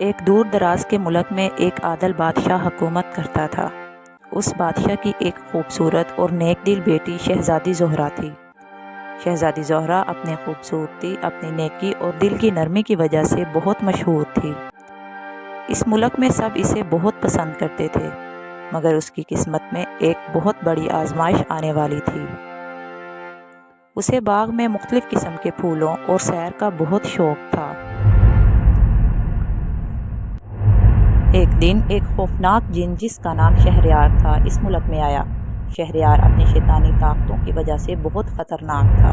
ایک دور دراز کے ملک میں ایک عادل بادشاہ حکومت کرتا تھا۔ اس بادشاہ کی ایک خوبصورت اور نیک دل بیٹی شہزادی زہرہ تھی۔ شہزادی زہرہ اپنی خوبصورتی، اپنی نیکی اور دل کی نرمی کی وجہ سے بہت مشہور تھی۔ اس ملک میں سب اسے بہت پسند کرتے تھے، مگر اس کی قسمت میں ایک بہت بڑی آزمائش آنے والی تھی۔ اسے باغ میں مختلف قسم کے پھولوں اور سیر کا بہت شوق تھا۔ ایک دن ایک خوفناک جن جس کا نام شہریار تھا اس ملک میں آیا۔ شہریار اپنی شیطانی طاقتوں کی وجہ سے بہت خطرناک تھا۔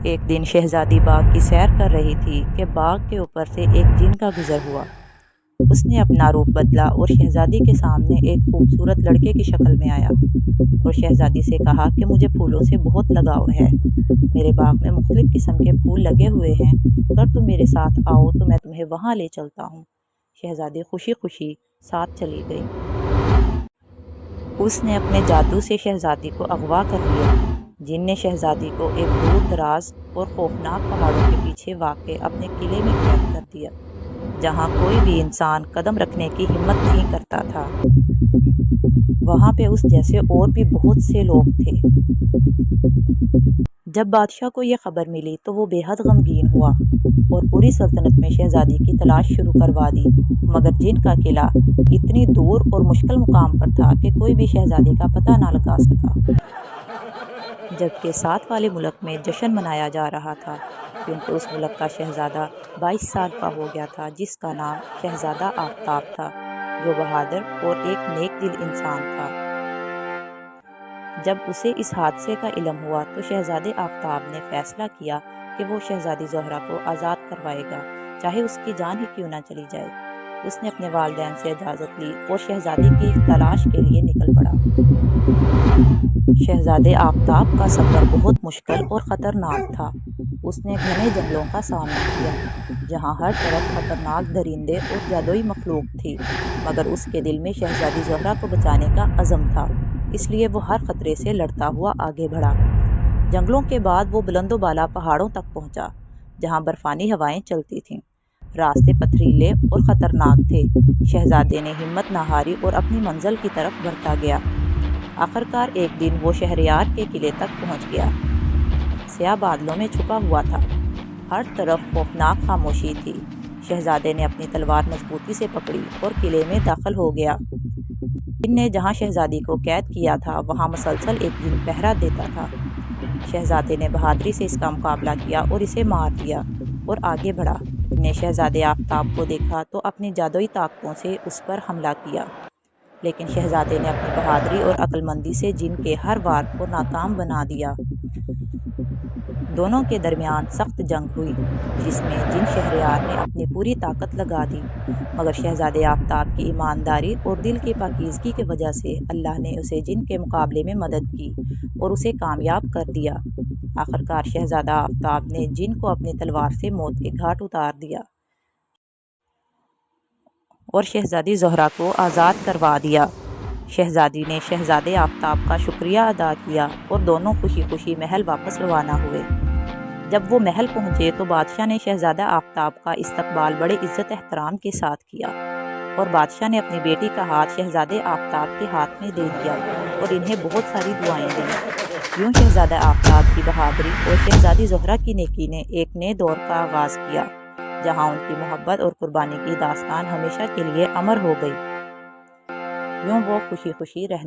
ایک دن شہزادی باغ کی سیر کر رہی تھی کہ باغ کے اوپر سے ایک جن کا گزر ہوا۔ اس نے اپنا روپ بدلا اور شہزادی کے سامنے ایک خوبصورت لڑکے کی شکل میں آیا اور شہزادی سے کہا کہ مجھے پھولوں سے بہت لگاؤ ہے۔ میرے باغ میں مختلف قسم کے پھول لگے ہوئے ہیں، اگر تم میرے ساتھ آؤ تو میں تمہیں وہاں لے چلتا ہوں۔ شہزادی خوشی خوشی ساتھ چلی گئی۔ اس نے اپنے جادو سے شہزادی کو اغوا کر لیا۔ جن نے شہزادی کو ایک دور دراز اور خوفناک پہاڑوں کے پیچھے واقع اپنے قلعے میں قید کر دیا، جہاں کوئی بھی انسان قدم رکھنے کی ہمت نہیں کرتا تھا۔ وہاں پہ اس جیسے اور بھی بہت سے لوگ تھے۔ جب بادشاہ کو یہ خبر ملی تو وہ بے حد غمگین ہوا اور پوری سلطنت میں شہزادی کی تلاش شروع کروا دی، مگر جن کا قلعہ اتنی دور اور مشکل مقام پر تھا کہ کوئی بھی شہزادی کا پتہ نہ لگا سکا۔ جبکہ ساتھ والے ملک میں جشن منایا جا رہا تھا، کیونکہ اس ملک کا شہزادہ 22 سال کا ہو گیا تھا، جس کا نام شہزادہ آفتاب تھا، جو بہادر اور ایک نیک دل انسان تھا۔ جب اسے اس حادثے کا علم ہوا تو شہزادے آفتاب نے فیصلہ کیا کہ وہ شہزادی زہرہ کو آزاد کروائے گا، چاہے اس کی جان ہی کیوں نہ چلی جائے۔ اس نے اپنے والدین سے اجازت لی اور شہزادی کی تلاش کے لیے نکل پڑا۔ شہزادے آفتاب کا سفر بہت مشکل اور خطرناک تھا۔ اس نے گھنے جنگلوں کا سامنا کیا، جہاں ہر طرف خطرناک درندے اور جادوئی مخلوق تھی، مگر اس کے دل میں شہزادی زہرہ کو بچانے کا عزم تھا، اس لیے وہ ہر خطرے سے لڑتا ہوا آگے بڑھا۔ جنگلوں کے بعد وہ بلند و بالا پہاڑوں تک پہنچا، جہاں برفانی ہوائیں چلتی تھیں۔ راستے پتھریلے اور خطرناک تھے۔ شہزادے نے ہمت نہ ہاری اور اپنی منزل کی طرف بڑھتا گیا۔ آخرکار ایک دن وہ شہریار کے قلعے تک پہنچ گیا۔ سیاہ بادلوں میں چھپا ہوا تھا، ہر طرف خوفناک خاموشی تھی۔ شہزادے نے اپنی تلوار مضبوطی سے پکڑی اور قلعے میں داخل ہو گیا۔ جن نے جہاں شہزادی کو قید کیا تھا وہاں مسلسل ایک جن پہرا دیتا تھا۔ شہزادے نے بہادری سے اس کا مقابلہ کیا اور اسے مار دیا اور آگے بڑھا۔ جن نے شہزادے آفتاب کو دیکھا تو اپنی جادوئی طاقتوں سے اس پر حملہ کیا، لیکن شہزادے نے اپنی بہادری اور عقل مندی سے جن کے ہر وار کو ناکام بنا دیا۔ دونوں کے درمیان سخت جنگ ہوئی، جس میں جن شہریار نے اپنی پوری طاقت لگا دی، مگر شہزادے آفتاب کی ایمانداری اور دل کی پاکیزگی کی وجہ سے اللہ نے اسے جن کے مقابلے میں مدد کی اور اسے کامیاب کر دیا۔ آخرکار شہزادہ آفتاب نے جن کو اپنی تلوار سے موت کے گھاٹ اتار دیا اور شہزادی زہرہ کو آزاد کروا دیا۔ شہزادی نے شہزادے آفتاب کا شکریہ ادا کیا اور دونوں خوشی خوشی محل واپس روانہ ہوئے۔ جب وہ محل پہنچے تو بادشاہ نے شہزادہ آفتاب کا استقبال بڑے عزت احترام کے ساتھ کیا اور بادشاہ نے اپنی بیٹی کا ہاتھ شہزادے آفتاب کے ہاتھ میں دے دیا اور انہیں بہت ساری دعائیں دیں۔ یوں شہزادہ آفتاب کی بہادری اور شہزادی زہرہ کی نیکی نے ایک نئے دور کا آغاز کیا، جہاں ان کی محبت اور قربانی کی داستان ہمیشہ کے لیے امر ہو گئی۔ یوں وہ خوشی خوشی رہنے